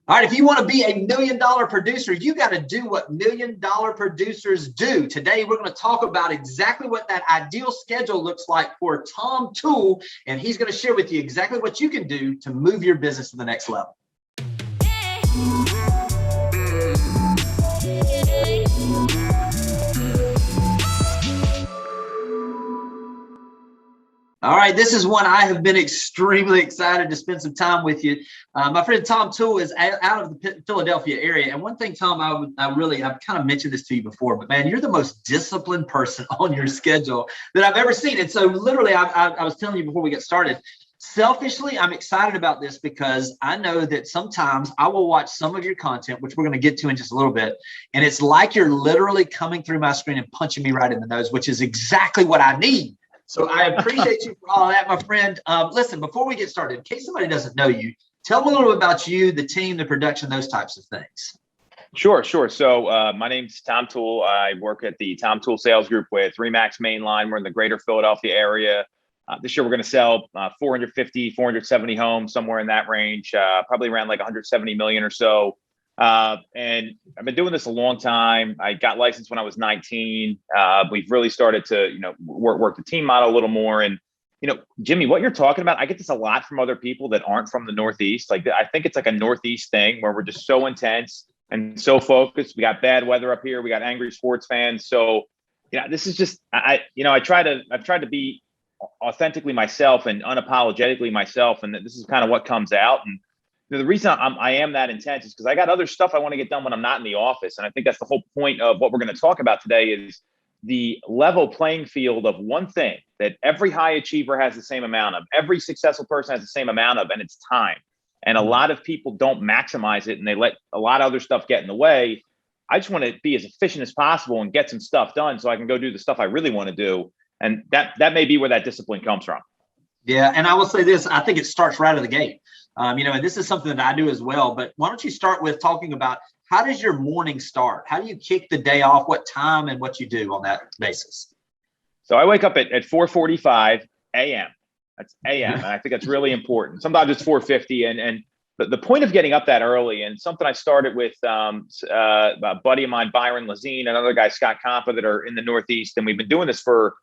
All right, if you want to be $1 million producer, you got to do what $1 million producers do. Today, we're going to talk about exactly what that ideal schedule looks like for Tom Toole, and he's going to share with you exactly what you can do to move your business to the next level. All right, this is one I have been extremely excited to spend some time with you. My friend Tom Toole is out of the Philadelphia area. And one thing, Tom, I've kind of mentioned this to you before, but man, you're the most disciplined person on your schedule that I've ever seen. And so literally, I was telling you before we get started, selfishly, I'm excited about this because I know that sometimes I will watch some of your content, which we're going to get to in just a little bit. And it's like you're literally coming through my screen and punching me right in the nose, which is exactly what I need. So I appreciate you for all that, my friend. Listen, before we get started, in case somebody doesn't know you, tell them a little bit about you, the team, the production, those types of things. Sure. So my name's Tom Toole. I work at the Tom Toole Sales Group with ReMax Main Line. We're in the greater Philadelphia area. This year, we're going to sell 450, 470 homes, somewhere in that range, probably around like 170 million or so. And I've been doing this a long time. I got licensed when I was 19. We've really started to, work the team model a little more. And, Jimmy, what you're talking about, I get this a lot from other people that aren't from the Northeast. Like, I think it's like a Northeast thing where we're just so intense and so focused. We got bad weather up here. We got angry sports fans. So, this is just, I've tried to be authentically myself and unapologetically myself. And this is kind of what comes out. And the reason I am that intense is because I got other stuff I want to get done when I'm not in the office. And I think that's the whole point of what we're going to talk about today is the level playing field of one thing that every high achiever has the same amount of, every successful person has the same amount of, and it's time. And a lot of people don't maximize it and they let a lot of other stuff get in the way. I just want to be as efficient as possible and get some stuff done so I can go do the stuff I really want to do. And that may be where that discipline comes from. Yeah. And I will say this, I think it starts right out of the gate. And this is something that I do as well, but why don't you start with talking about how does your morning start? How do you kick the day off? What time and what you do on that basis? So I wake up at 4:45 a.m. That's a.m. And I think that's really important. Sometimes it's 4:50. And the point of getting up that early, and something I started with a buddy of mine, Byron Lazine, another guy, Scott Compa, that are in the Northeast. And we've been doing this for,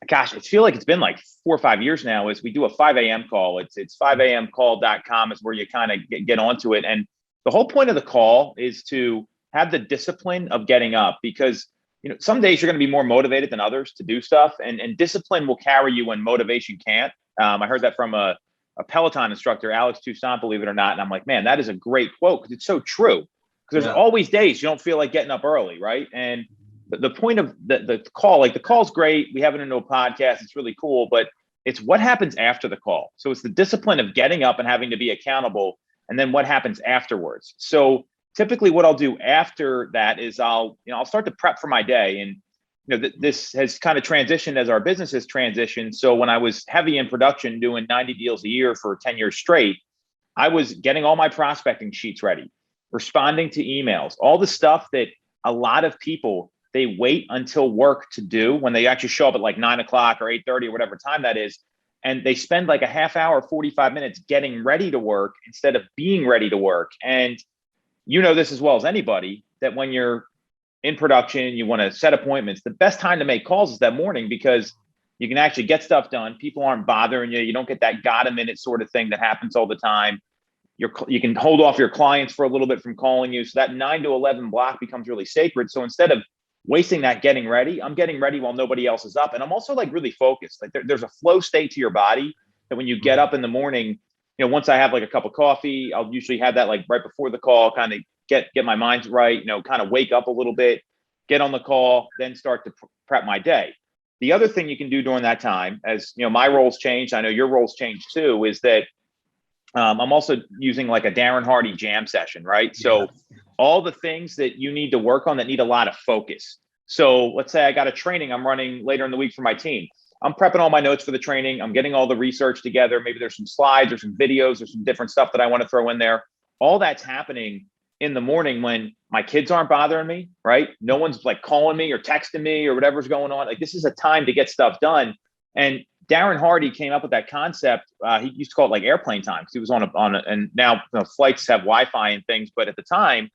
gosh, I feel like it's been like 4 or 5 years now, is we do a 5 a.m. call. It's 5amcall.com is where you kind of get onto it. And the whole point of the call is to have the discipline of getting up because, some days you're going to be more motivated than others to do stuff. And discipline will carry you when motivation can't. I heard that from a Peloton instructor, Alex Toussaint, believe it or not. And I'm like, man, that is a great quote because it's so true. Because there's always days you don't feel like getting up early, right? And the point of the call, like the call's great. We have it into a podcast. It's really cool, but it's what happens after the call. So it's the discipline of getting up and having to be accountable. And then what happens afterwards. So typically what I'll do after that is I'll start to prep for my day. And, this has kind of transitioned as our business has transitioned. So when I was heavy in production, doing 90 deals a year for 10 years straight, I was getting all my prospecting sheets ready, responding to emails, all the stuff that a lot of people, they wait until work to do when they actually show up at like 9 o'clock or 8:30 or whatever time that is. And they spend like a half hour, 45 minutes getting ready to work instead of being ready to work. And this as well as anybody, that when you're in production, you want to set appointments, the best time to make calls is that morning because you can actually get stuff done. People aren't bothering you. You don't get that got a minute sort of thing that happens all the time. You can hold off your clients for a little bit from calling you. So that 9 to 11 block becomes really sacred. So instead of wasting that getting ready, I'm getting ready while nobody else is up. And I'm also like really focused. Like there's a flow state to your body that when you get up in the morning, once I have like a cup of coffee, I'll usually have that like right before the call, kind of get my mind right, kind of wake up a little bit, get on the call, then start to prep my day. The other thing you can do during that time, as my roles changed, I know your roles changed too, is that I'm also using like a Darren Hardy jam session, right? So all the things that you need to work on that need a lot of focus. So let's say I got a training I'm running later in the week for my team. I'm prepping all my notes for the training. I'm getting all the research together. Maybe there's some slides or some videos or some different stuff that I want to throw in there. All that's happening in the morning when my kids aren't bothering me, right? No one's like calling me or texting me or whatever's going on. Like this is a time to get stuff done. And Darren Hardy came up with that concept. He used to call it like airplane time because he was and now flights have Wi-Fi and things, but at the time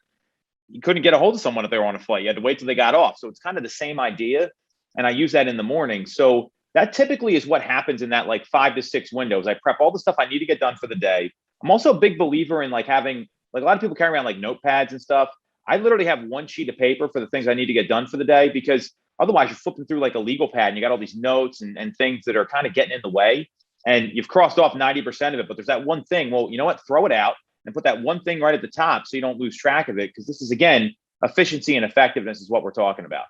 you couldn't get a hold of someone if they were on a flight. You had to wait till they got off. So it's kind of the same idea. And I use that in the morning. So that typically is what happens in that like 5 to 6 windows. I prep all the stuff I need to get done for the day. I'm also a big believer in like having, like a lot of people carry around like notepads and stuff. I literally have one sheet of paper for the things I need to get done for the day, because otherwise you're flipping through like a legal pad and you got all these notes and things that are kind of getting in the way, and you've crossed off 90% of it, but there's that one thing. Well, you know what? Throw it out and put that one thing right at the top so you don't lose track of it. Because this is, again, efficiency and effectiveness is what we're talking about.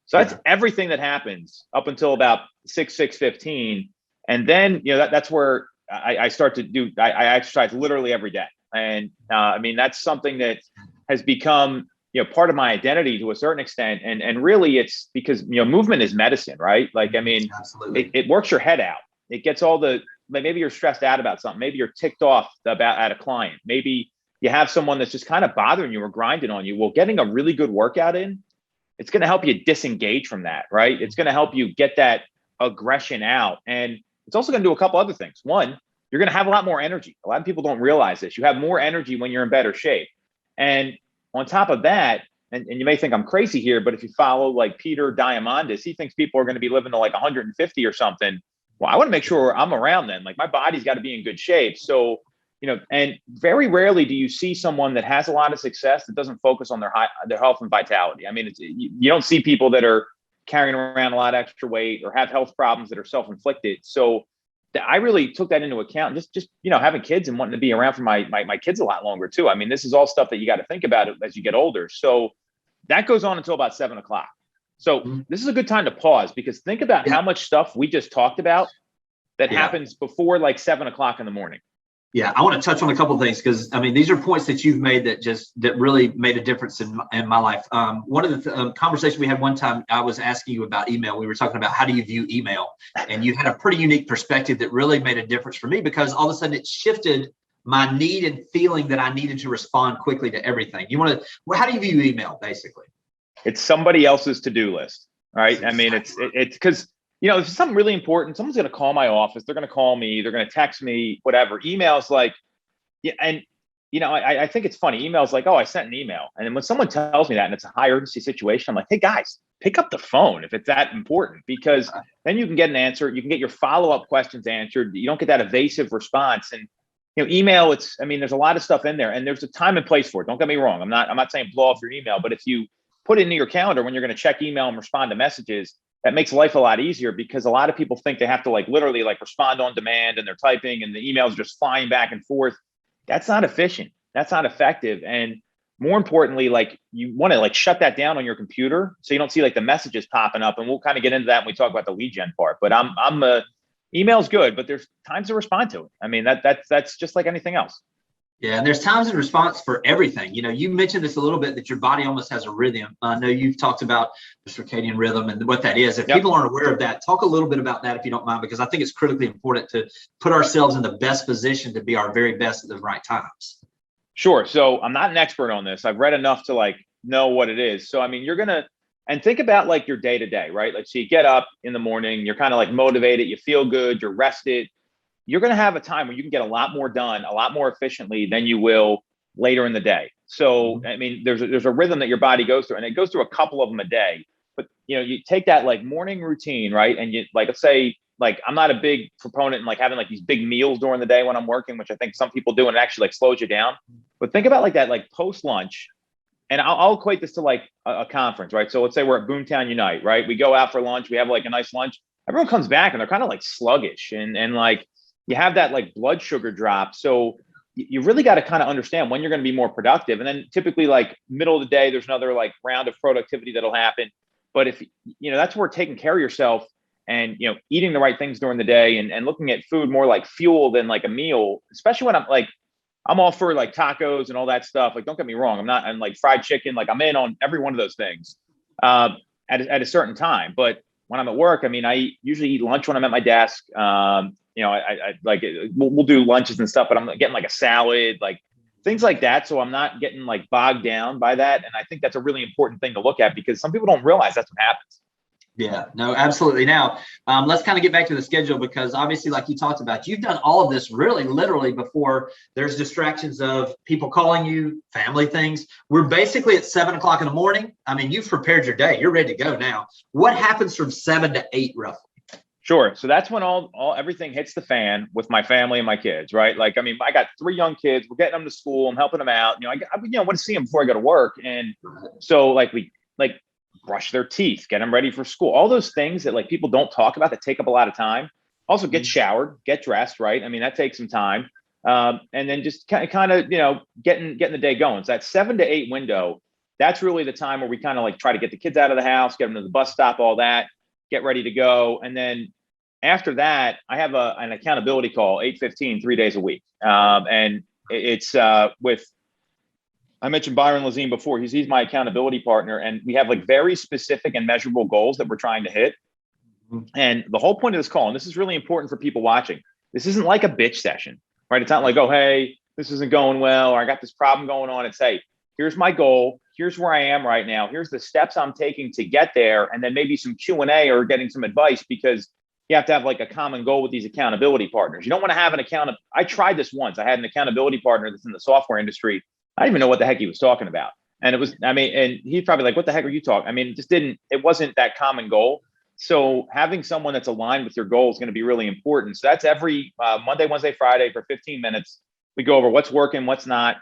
So that's everything that happens up until about 6:15. And then, that's where I start to do, I exercise literally every day. And I mean, that's something that has become, part of my identity to a certain extent. And really it's because, movement is medicine, right? Like, I mean, it works your head out. It gets all the, maybe you're stressed out about something. Maybe you're ticked off at a client. Maybe you have someone that's just kind of bothering you or grinding on you. Well, getting a really good workout in, it's going to help you disengage from that, right? It's going to help you get that aggression out. And it's also going to do a couple other things. One, you're going to have a lot more energy. A lot of people don't realize this. You have more energy when you're in better shape. And on top of that, and you may think I'm crazy here, but if you follow like Peter Diamandis, he thinks people are going to be living to like 150 or something. Well, I want to make sure I'm around then. Like my body's got to be in good shape. So, and very rarely do you see someone that has a lot of success that doesn't focus on their health and vitality. I mean, you don't see people that are carrying around a lot of extra weight or have health problems that are self-inflicted. So I really took that into account. Just having kids and wanting to be around for my kids a lot longer too. I mean, this is all stuff that you got to think about as you get older. So that goes on until about 7 o'clock. So this is a good time to pause, because think about how much stuff we just talked about that happens before like 7 o'clock in the morning. Yeah, I want to touch on a couple of things, because I mean, these are points that you've made that really made a difference in my life. One of the conversations we had one time, I was asking you about email. We were talking about how do you view email, and you had a pretty unique perspective that really made a difference for me, because all of a sudden it shifted my need and feeling that I needed to respond quickly to everything. How do you view email, basically? It's somebody else's to-do list, right? I mean, it's because if it's something really important, someone's going to call my office. They're going to call me. They're going to text me, whatever. Emails like, I think it's funny. Emails like, oh, I sent an email. And then when someone tells me that and it's a high urgency situation, I'm like, hey guys, pick up the phone if it's that important, because then you can get an answer. You can get your follow-up questions answered. You don't get that evasive response. And, email, there's a lot of stuff in there, and there's a time and place for it. Don't get me wrong. I'm not saying blow off your email, but if you put it into your calendar when you're going to check email and respond to messages, that makes life a lot easier, because a lot of people think they have to like literally like respond on demand, and they're typing and the emails just flying back and forth. That's not efficient. That's not effective. And more importantly, like you want to like shut that down on your computer so you don't see like the messages popping up. And we'll kind of get into that when we talk about the lead gen part. But email's good, but there's times to respond to it. I mean, that's just like anything else. Yeah, and there's times in response for everything. You mentioned this a little bit, that your body almost has a rhythm. I know you've talked about the circadian rhythm and what that is. If people aren't aware of that, talk a little bit about that if you don't mind, because I think it's critically important to put ourselves in the best position to be our very best at the right times. Sure. So I'm not an expert on this. I've read enough to like know what it is. So, I mean, and think about like your day to day, right? Like, so you get up in the morning, you're kind of like motivated, you feel good, you're rested. You're going to have a time where you can get a lot more done, a lot more efficiently than you will later in the day. So, I mean, there's a rhythm that your body goes through, and it goes through a couple of them a day. But, you take that like morning routine, right? And you like, let's say, like, I'm not a big proponent in like having like these big meals during the day when I'm working, which I think some people do, and it actually like slows you down. But think about like that, like post lunch. And I'll equate this to like a conference, right? So let's say we're at Boomtown Unite, right? We go out for lunch, we have like a nice lunch. Everyone comes back and they're kind of like sluggish, and like, you have that like blood sugar drop. So you really got to kind of understand when you're going to be more productive. And then typically like middle of the day, there's another like round of productivity that'll happen. But if, that's where taking care of yourself and, eating the right things during the day and looking at food more like fuel than like a meal, especially when I'm all for like tacos and all that stuff. Like, don't get me wrong. I'm like fried chicken. Like, I'm in on every one of those things at a certain time. But when I'm at work, I mean, I usually eat lunch when I'm at my desk. I like we'll do lunches and stuff, but I'm getting like a salad, like things like that. So I'm not getting like bogged down by that. And I think that's a really important thing to look at, because some people don't realize that's what happens. Yeah, no, absolutely. Now, let's kind of get back to the schedule, because obviously, like you talked about, you've done all of this really literally before there's distractions of people calling you, family things. We're basically at 7 o'clock in the morning. I mean, you've prepared your day. You're ready to go now. What happens from 7 to 8 roughly? Sure. So that's when everything hits the fan with my family and my kids, right? Like, I mean, I got 3 young kids. We're getting them to school. I'm helping them out. I want to see them before I go to work. And so like we like brush their teeth, get them ready for school. All those things that like people don't talk about that take up a lot of time. Also get showered, get dressed, right? I mean, that takes some time. And then just kind of, getting the day going. So that 7 to 8 window, that's really the time where we kind of like try to get the kids out of the house, get them to the bus stop, all that, get ready to go. And then after that, I have an accountability call, 8:15, 3 days a week. And it's with, I mentioned Byron Lazine before. He's my accountability partner. And we have like very specific and measurable goals that we're trying to hit. And the whole point of this call, and this is really important for people watching, this isn't like a bitch session, right? It's not like, oh, hey, this isn't going well, or I got this problem going on. It's, hey, here's my goal. Here's where I am right now. Here's the steps I'm taking to get there. And then maybe some Q&A or getting some advice, because you have to have like a common goal with these accountability partners. You don't want to have I tried this once. I had an accountability partner that's in the software industry. I didn't even know what the heck he was talking about. And and he's probably like, what the heck are you talking? I mean, it wasn't that common goal. So having someone that's aligned with your goal is going to be really important. So that's every Monday, Wednesday, Friday for 15 minutes. We go over what's working, what's not.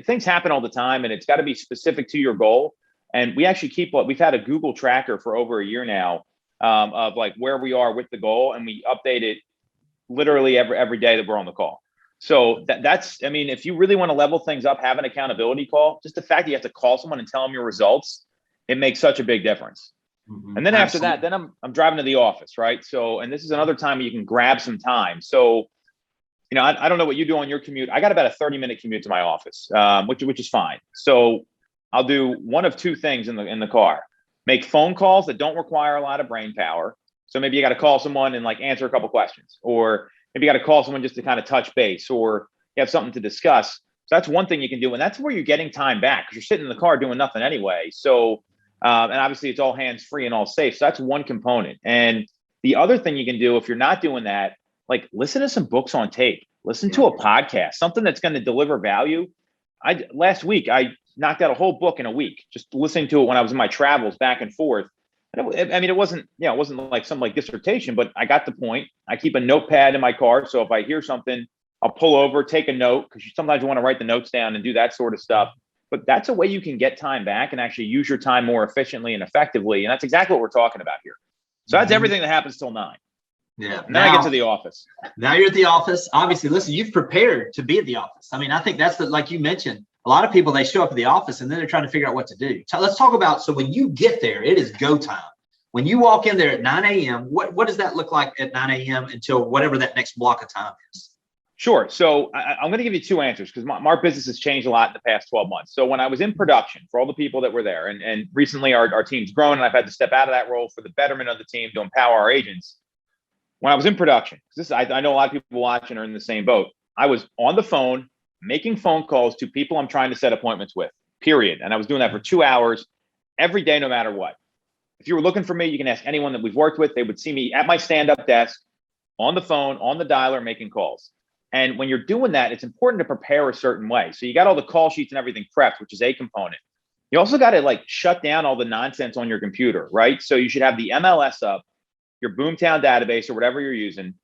Things happen all the time, and it's got to be specific to your goal. And we actually we've had a Google tracker for over a year now of like where we are with the goal, and we update it literally every day that we're on the call. So that's, I mean, if you really want to level things up, have an accountability call. Just the fact that you have to call someone and tell them your results, it makes such a big difference. Mm-hmm. And then after that, then I'm driving to the office, right? So, and this is another time you can grab some time. So, I don't know what you do on your commute. I got about a 30-minute commute to my office, which is fine. So I'll do one of two things in the car: make phone calls that don't require a lot of brain power. So maybe you got to call someone and like answer a couple questions, or maybe you got to call someone just to kind of touch base, or you have something to discuss. So that's one thing you can do. And that's where you're getting time back, because you're sitting in the car doing nothing anyway. So, and obviously it's all hands free and all safe. So that's one component. And the other thing you can do, if you're not doing that, like listen to some books on tape, listen to a podcast, something that's going to deliver value. Last week, I knocked out a whole book in a week, just listening to it when I was in my travels back and forth. It wasn't like some like dissertation, but I got the point. I keep a notepad in my car. So if I hear something, I'll pull over, take a note, because sometimes you want to write the notes down and do that sort of stuff. But that's a way you can get time back and actually use your time more efficiently and effectively. And that's exactly what we're talking about here. So that's everything that happens till 9. Yeah. And then I get to the office. Now you're at the office. Obviously, listen, you've prepared to be at the office. I mean, I think that's like you mentioned, a lot of people, they show up at the office and then they're trying to figure out what to do. So let's talk about, so when you get there, it is go time. When you walk in there at 9 a.m., what does that look like at 9 a.m. until whatever that next block of time is? Sure. So I'm going to give you two answers, because our business has changed a lot in the past 12 months. So when I was in production, for all the people that were there, and recently our team's grown, and I've had to step out of that role for the betterment of the team to empower our agents. When I was in production, I know a lot of people watching are in the same boat. I was on the phone making phone calls to people I'm trying to set appointments with, period. And I was doing that for 2 hours every day, no matter what. If you were looking for me, you can ask anyone that we've worked with. They would see me at my stand-up desk, on the phone, on the dialer, making calls. And when you're doing that, it's important to prepare a certain way. So you got all the call sheets and everything prepped, which is a component. You also got to like shut down all the nonsense on your computer, right? So you should have the MLS up, your Boomtown database or whatever you're using,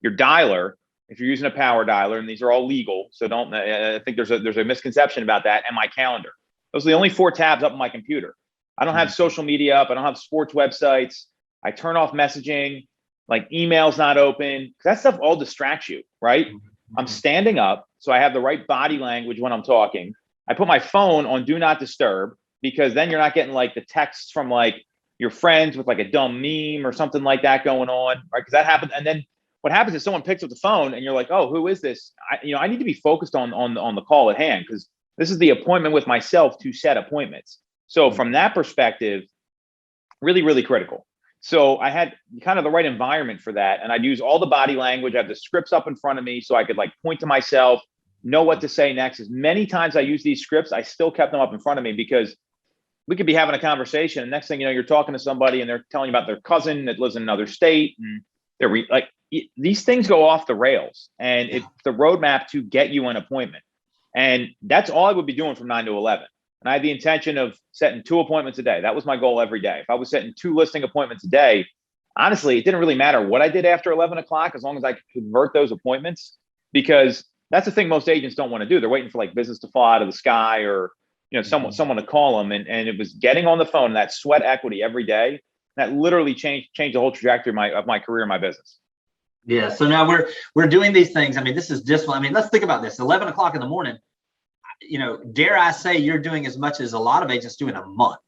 your dialer, if you're using a power dialer, and these are all legal. So I think there's a misconception about that, and my calendar. Those are the only 4 tabs up on my computer. I don't have social media up. I don't have sports websites. I turn off messaging, like email's not open. That stuff all distracts you, right? I'm standing up, so I have the right body language when I'm talking. I put my phone on do not disturb, because then you're not getting like the texts from like your friends with like a dumb meme or something like that going on, right? Because that happens. And then what happens is someone picks up the phone and you're like, oh, who is this? I need to be focused on the call at hand, because this is the appointment with myself to set appointments. So from that perspective, really, really critical. So I had kind of the right environment for that. And I'd use all the body language. I have the scripts up in front of me so I could like point to myself, know what to say next. As many times I use these scripts, I still kept them up in front of me, because we could be having a conversation, and next thing you know, you're talking to somebody and they're telling you about their cousin that lives in another state, and they're like, these things go off the rails, and it's the roadmap to get you an appointment. And that's all I would be doing from 9 to 11. And I had the intention of setting 2 appointments a day. That was my goal every day. If I was setting 2 listing appointments a day, honestly, it didn't really matter what I did after 11 o'clock, as long as I could convert those appointments, because that's the thing most agents don't want to do. They're waiting for like business to fall out of the sky, or someone to call them. And it was getting on the phone, that sweat equity every day, that literally changed the whole trajectory of my career and my business. Yeah. So now we're doing these things. I mean, this is discipline. I mean, let's think about this. 11 o'clock in the morning, dare I say you're doing as much as a lot of agents do in a month.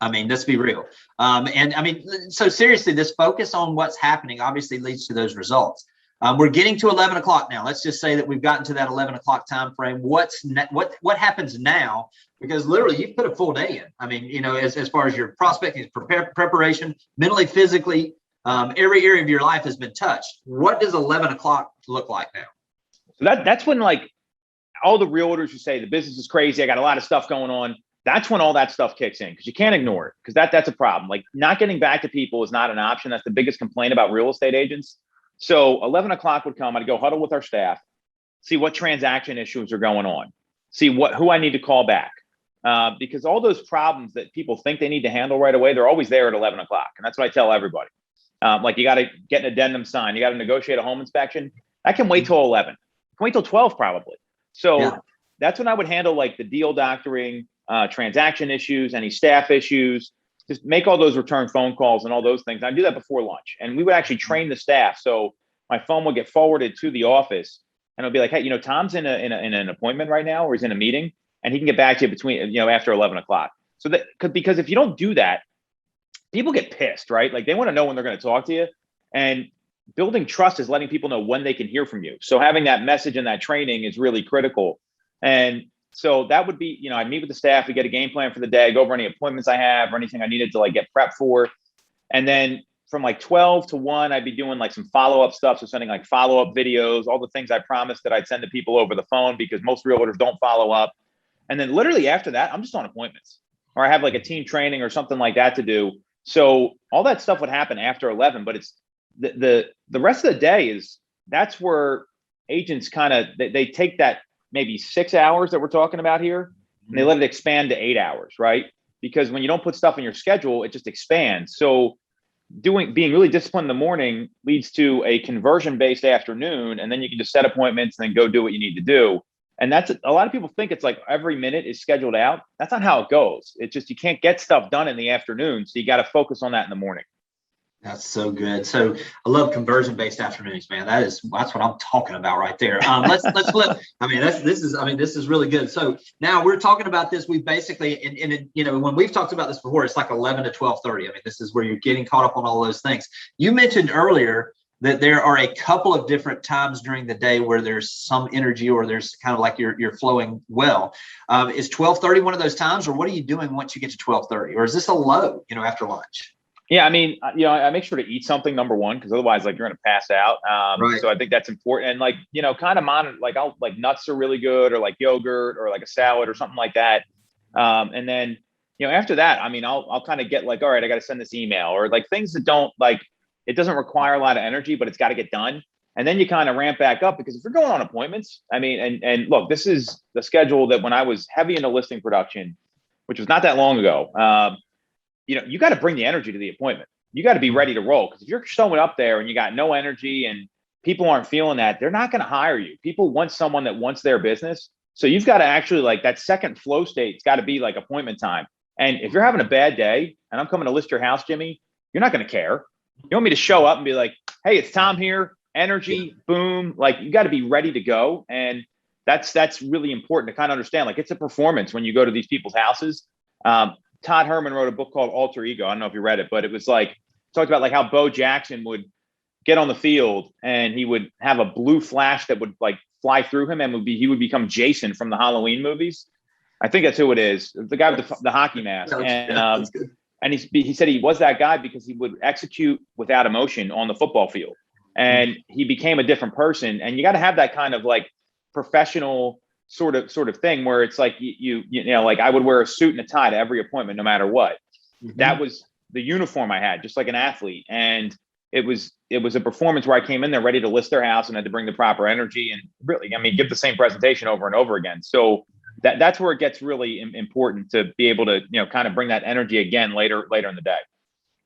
I mean, let's be real. And I mean, so seriously, this focus on what's happening obviously leads to those results. We're getting to 11 o'clock now. Let's just say that we've gotten to that 11 o'clock time frame. What happens now? Because literally you've put a full day in. I mean, as far as your prospecting, preparation, mentally, physically, every area of your life has been touched. What does 11 o'clock look like now? So that's when, like, all the realtors who say the business is crazy, I got a lot of stuff going on, that's when all that stuff kicks in, because you can't ignore it, because that's a problem. Like, not getting back to people is not an option. That's the biggest complaint about real estate agents. So 11 o'clock would come, I'd go huddle with our staff, see what transaction issues are going on, see who I need to call back. Because all those problems that people think they need to handle right away, they're always there at 11 o'clock. And that's what I tell everybody. Like, you got to get an addendum signed, you got to negotiate a home inspection. I can wait till 11. I can wait till 12 probably. So that's when I would handle like the deal doctoring, transaction issues, any staff issues, just make all those return phone calls and all those things. I do that before lunch, and we would actually train the staff. So my phone would get forwarded to the office, and it'll be like, hey, Tom's in an appointment right now, or he's in a meeting, and he can get back to you between, after 11 o'clock. So because if you don't do that, people get pissed, right? Like, they want to know when they're going to talk to you, and building trust is letting people know when they can hear from you. So having that message and that training is really critical. And so that would be, I meet with the staff, we get a game plan for the day, go over any appointments I have or anything I needed to like get prepped for. And then from like 12 to 1, I'd be doing like some follow-up stuff. So sending like follow-up videos, all the things I promised that I'd send to people over the phone, because most realtors don't follow up. And then literally after that, I'm just on appointments, or I have like a team training or something like that to do. So all that stuff would happen after 11, but it's the rest of the day that's where agents kind of, they take that maybe 6 hours that we're talking about here, and they let it expand to 8 hours, right? Because when you don't put stuff in your schedule, it just expands. So being really disciplined in the morning leads to a conversion-based afternoon, and then you can just set appointments and then go do what you need to do. And that's, a lot of people think it's like every minute is scheduled out. That's not how it goes. It's just, you can't get stuff done in the afternoon. So you got to focus on that in the morning. That's so good. So I love conversion-based afternoons, man. That's what I'm talking about right there. Let's flip. I mean, this is really good. So now we're talking about this. We basically, and when we've talked about this before, it's like 11 to 12:30. I mean, this is where you're getting caught up on all those things. You mentioned earlier that there are a couple of different times during the day where there's some energy, or there's kind of like you're flowing well. Is 12:30 one of those times, or what are you doing once you get to 12:30, or is this a low, after lunch? Yeah, I mean, I make sure to eat something, number one, because otherwise, like, you're going to pass out. Right. So I think that's important. And like, kind of monitor, like, nuts are really good, or like yogurt, or like a salad or something like that. And then, after that, I mean, I'll kind of get like, all right, I got to send this email, or like things that don't, like, it doesn't require a lot of energy, but it's got to get done. And then you kind of ramp back up, because if you're going on appointments, I mean, and look, this is the schedule that when I was heavy into listing production, which was not that long ago, you got to bring the energy to the appointment. You got to be ready to roll, because if you're showing up there and you got no energy and people aren't feeling that, they're not going to hire you. People want someone that wants their business. So you've got to actually, like, that second flow state, it's got to be like appointment time. And if you're having a bad day and I'm coming to list your house, Jimmy, you're not going to care. You want me to show up and be like, hey, it's Tom here, energy, boom. Like, you got to be ready to go. And that's really important to kind of understand. Like, it's a performance when you go to these people's houses. Todd Herman wrote a book called Alter Ego. I don't know if you read it, but it was like, talked about like how Bo Jackson would get on the field and he would have a blue flash that would like fly through him, and he would become Jason from the Halloween movies. I think that's who it is. The guy with the hockey mask. And he said he was that guy because he would execute without emotion on the football field. And he became a different person. And you got to have that kind of like professional sort of thing where it's like you know, like I would wear a suit and a tie to every appointment, no matter what. That was the uniform I had, just like an athlete. And it was a performance where I came in there ready to list their house and had to bring the proper energy and really, I mean, give the same presentation over and over again. So that's where it gets really important to be able to, you know, kind of bring that energy again later in the day.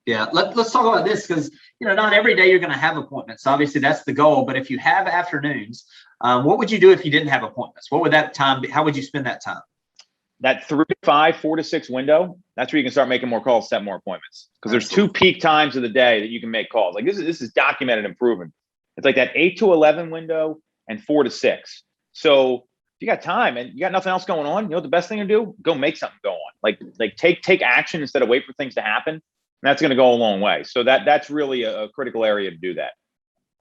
Yeah, let's talk about this, because, you know, not every day you're going to have appointments. Obviously, that's the goal. But if you have afternoons, what would you do if you didn't have appointments? What would that time be? How would you spend that time? That 3 to 5, 4 to 6 window, that's where you can start making more calls, set more appointments. Because there's 2 peak times of the day that you can make calls. Like this is documented improvement. It's like that 8 to 11 window and 4 to 6. So if you got time and you got nothing else going on, you know what the best thing to do? Go make something go on. Like take action instead of wait for things to happen. And that's going to go a long way. So that's really a critical area to do that.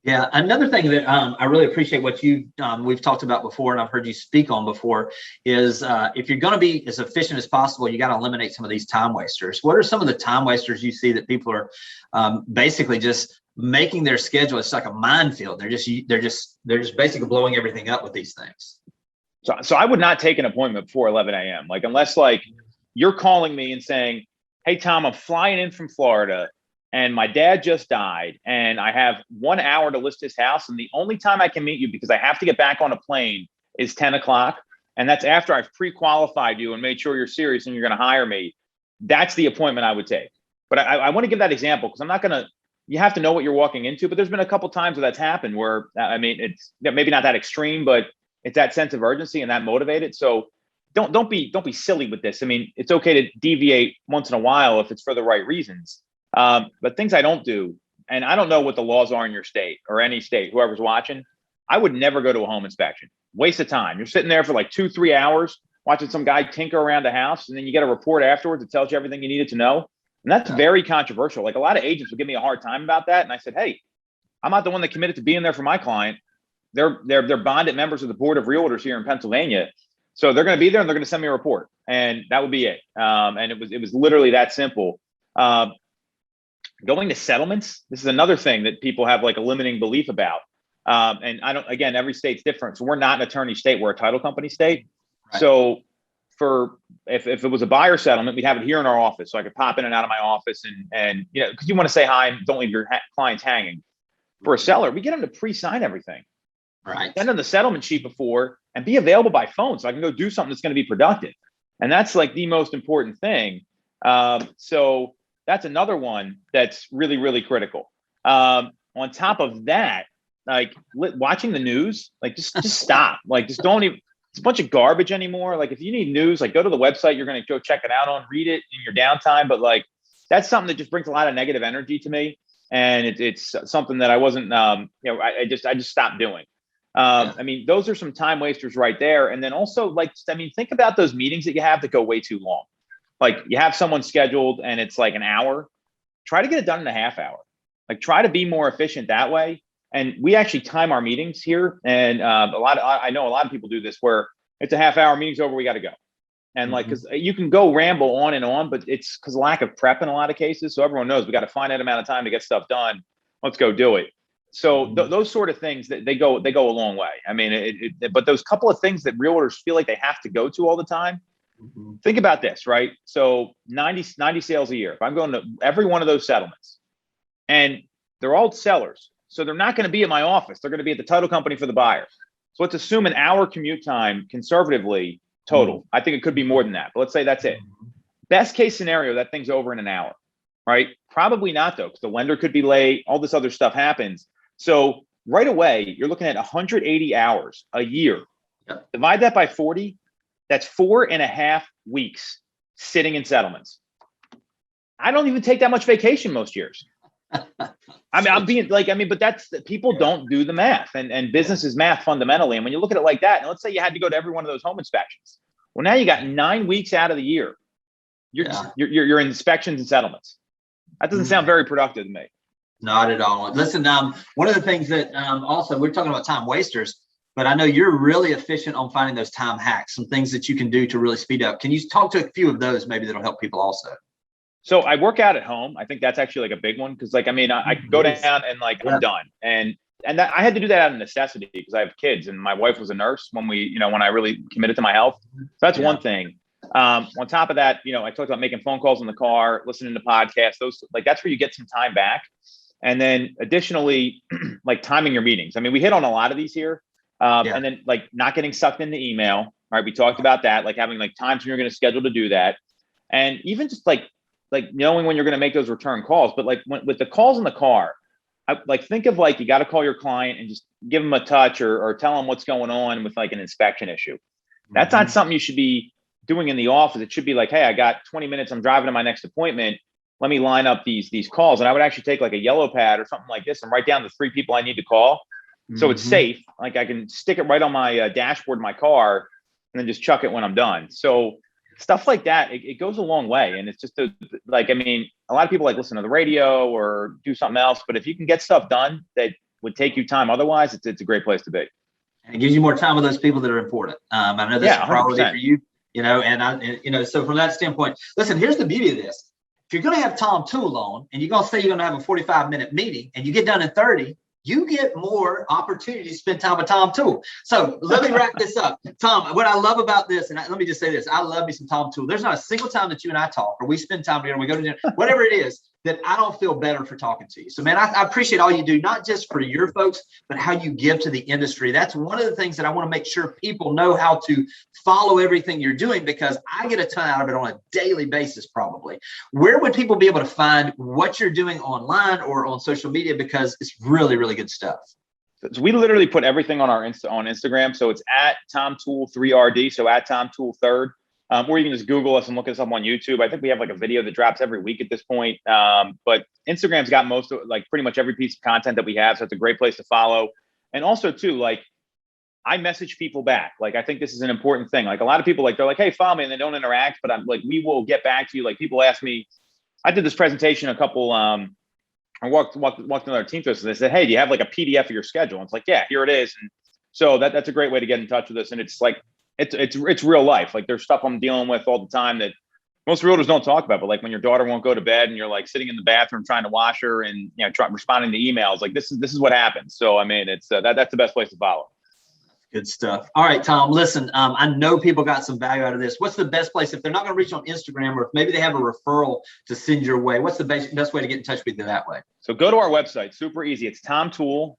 Yeah, another thing that I really appreciate what we've talked about before, and I've heard you speak on before, is if you're going to be as efficient as possible, you got to eliminate some of these time wasters. What are some of the time wasters you see that people are basically just making their schedule? It's like a minefield. They're just basically blowing everything up with these things. So I would not take an appointment before 11 a.m. Like unless like you're calling me and saying, "Hey Tom, I'm flying in from Florida. And my dad just died, and I have 1 hour to list his house. And the only time I can meet you, because I have to get back on a plane, is 10 o'clock. And that's after I've pre-qualified you and made sure you're serious and you're going to hire me." That's the appointment I would take. But I want to give that example because I'm not going to, you have to know what you're walking into. But there's been a couple times where that's happened where, I mean, it's maybe not that extreme, but it's that sense of urgency and that motivated. So don't be silly with this. I mean, it's okay to deviate once in a while if it's for the right reasons. But things I don't do, and I don't know what the laws are in your state or any state, whoever's watching, I would never go to a home inspection. Waste of time. You're sitting there for like 2-3 hours watching some guy tinker around the house, and then you get a report afterwards that tells you everything you needed to know. And that's very controversial. Like a lot of agents would give me a hard time about that. And I said, hey, I'm not the one that committed to being there for my client. They're bonded members of the board of realtors here in Pennsylvania. So they're going to be there and they're going to send me a report, and that would be it. And it was literally that simple. Going to settlements, this is another thing that people have like a limiting belief about. And again, every state's different. So we're not an attorney state, we're a title company state. Right. So if it was a buyer settlement, we'd have it here in our office. So I could pop in and out of my office and you know, because you want to say hi and don't leave your clients hanging. For a seller, we get them to pre-sign everything. Right. Send them the settlement sheet before and be available by phone so I can go do something that's going to be productive. And that's like the most important thing. So that's another one that's really, really critical. On top of that, like watching the news, like just stop. Like just don't even, it's a bunch of garbage anymore. Like if you need news, like go to the website, you're going to go check it out on, read it in your downtime. But like, that's something that just brings a lot of negative energy to me. And it's something that I wasn't, you know, I just stopped doing. I mean, those are some time wasters right there. And then also like, I mean, think about those meetings that you have that go way too long. Like you have someone scheduled and it's like an hour, try to get it done in a half hour. Like try to be more efficient that way. And we actually time our meetings here. And I know a lot of people do this where it's a half hour, meeting's over, we got to go. And like, cause you can go ramble on and on, but it's because lack of prep in a lot of cases. So everyone knows we got to find that amount of time to get stuff done. Let's go do it. So those sort of things that they go a long way. I mean, but those couple of things that realtors feel like they have to go to all the time. Think about this, right? So 90 sales a year. If I'm going to every one of those settlements and they're all sellers, so they're not going to be at my office. They're going to be at the title company for the buyer. So let's assume an hour commute time conservatively total. I think it could be more than that, but let's say that's it. Best case scenario, that thing's over in an hour, right? Probably not though, because the lender could be late. All this other stuff happens. So right away, you're looking at 180 hours a year. Divide that by 40. That's 4.5 weeks sitting in settlements. I don't even take that much vacation most years. I mean, I'm being like, but that's people don't do the math, and business is math fundamentally. And when you look at it like that, and let's say you had to go to every one of those home inspections. Well, now you got 9 weeks out of the year. You're in inspections and settlements. That doesn't sound very productive to me. Not at all. Listen, one of the things that also we're talking about time wasters, but I know you're really efficient on finding those time hacks, some things that you can do to really speed up. Can you talk to a few of those maybe that'll help people also? So I work out at home. I think that's actually like a big one. Cause like, I mean, I could go down and like, I'm done. And and that I had to do that out of necessity because I have kids and my wife was a nurse when when I really committed to my health. So that's one thing. On top of that, I talked about making phone calls in the car, listening to podcasts, those that's where you get some time back. And then additionally, like timing your meetings. I mean, we hit on a lot of these here. And then like not getting sucked into email, right? We talked about that, like having like times when you're going to schedule to do that. And even just like knowing when you're going to make those return calls. But like with the calls in the car, think of like, you got to call your client and just give them a touch or tell them what's going on with like an inspection issue. That's not something you should be doing in the office. It should be like, hey, I got 20 minutes. I'm driving to my next appointment. Let me line up these calls. And I would actually take like a yellow pad or something like this and write down the 3 people I need to call. So it's safe. Like I can stick it right on my dashboard in my car and then just chuck it when I'm done. So stuff like that, it goes a long way. And it's just a lot of people like listen to the radio or do something else. But if you can get stuff done that would take you time otherwise, it's a great place to be. And it gives you more time with those people that are important. I know that's a priority 100%. For you, so from that standpoint, listen, here's the beauty of this. If you're going to have Tom Toole on and you're going to say you're going to have a 45-minute meeting and you get done in 30, you get more opportunity to spend time with Tom Toole. So let me wrap this up. Tom, what I love about this, and let me just say this, I love me some Tom Toole. There's not a single time that you and I talk or we spend time together, we go to dinner, whatever it is, that I don't feel better for talking to you. So man, I appreciate all you do, not just for your folks, but how you give to the industry. That's one of the things that I want to make sure people know how to follow everything you're doing, because I get a ton out of it on a daily basis probably. Where would people be able to find what you're doing online or on social media? Because it's really, really good stuff. So we literally put everything on our on Instagram. So it's at Tom Toole 3RD. So at Tom Toole 3rd. Or you can just Google us and look us up on YouTube. I think we have like a video that drops every week at this point. But Instagram's got most of like pretty much every piece of content that we have. So it's a great place to follow. And also too, like I message people back. Like, I think this is an important thing. Like a lot of people, like they're like, hey, follow me, and they don't interact, but I'm like, we will get back to you. Like people ask me, I did this presentation I walked another team to us and they said, hey, do you have like a PDF of your schedule? And it's like, yeah, here it is. And so that's a great way to get in touch with us. And it's like, it's real life. Like there's stuff I'm dealing with all the time that most realtors don't talk about, but like when your daughter won't go to bed and you're like sitting in the bathroom trying to wash her and responding to emails, like this is what happens. So I mean, it's that's the best place to follow. Good stuff. All right, Tom, listen, I know people got some value out of this. What's the best place if they're not going to reach on Instagram, or if maybe they have a referral to send your way? What's the best way to get in touch with you that way? So go to our website. Super easy. It's tomtoole.com.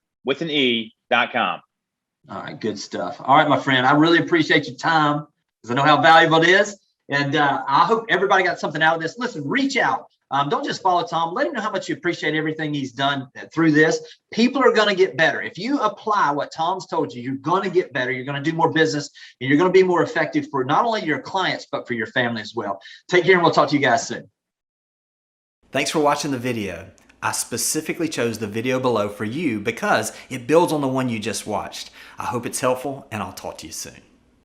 All right, good stuff. All right, my friend, I really appreciate your time because I know how valuable it is. And I hope everybody got something out of this. Listen, reach out. Don't just follow Tom. Let him know how much you appreciate everything he's done through this. People are going to get better. If you apply what Tom's told you, you're going to get better. You're going to do more business, and you're going to be more effective for not only your clients, but for your family as well. Take care, and we'll talk to you guys soon. Thanks for watching the video. I specifically chose the video below for you because it builds on the one you just watched. I hope it's helpful, and I'll talk to you soon.